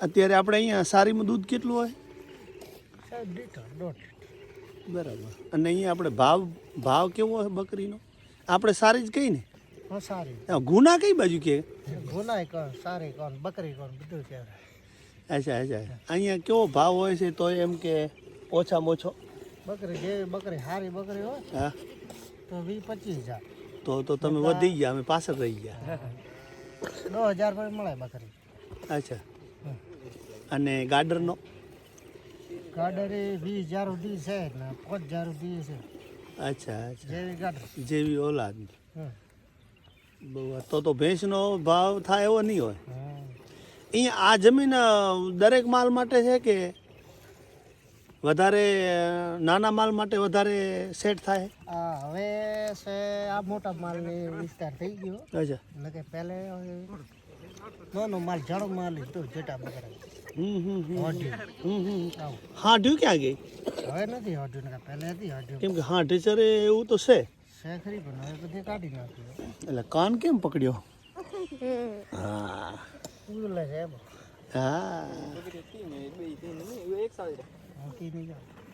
અત્યારે આપણે અહીંયા સારીમાં દૂધ કેટલું હોય? બરાબર. અને અહીંયા આપણે ભાવ કેવો હોય બકરીનો? આપણે સારી જ કઈ ને? સારી. ગુના કઈ બાજુ કે? ગુના કોણ, સારી કોણ, બકરી કોણ, બધું કહેવાય. અચ્છા અચ્છા. અહીંયા કેવો ભાવ હોય છે તો એમ કે ઓછામાં ઓછો? બકરી જેવી બકરી સારી બકરી હોય હા તો 20-25 હજાર. તો તમે વધી ગયા, અમે પાછળ રહી ગયા. 10,000 પર મળે બકરી. અચ્છા. અને ગાડરનો? ગાડર એ 20,000 સુધી છે ને 5,000 સુધી છે. અચ્છા અચ્છા. જેવી ગાડર જેવી ઓલાદ. હમ. તો ભેંસનો ભાવ થાય એવો નહીં હોય. હમ. અહીંયા આ જમીન દરેક માલ માટે છે કે વધારે નાના માલ માટે વધારે સેટ થાય? આ હવે છે આ મોટા માલની વિસ્તાર થઈ ગયો. અચ્છા. એટલે કે પહેલે નાનો માલ જાડો માલ લીધો જેટા બકરા. હાંઢ્યું ક્યાં ગઈ? હવે નથી હાડ્યું ને પહેલે હતી હાડ્યું. કેમ કે હાંઢી ચરે એવું તો છે ખરી પણ હવે બધે કાઢી નાખ્યું. એટલે કાન કેમ પકડ્યો? હા ઉલે છે હા. મોટી નહીં જાય.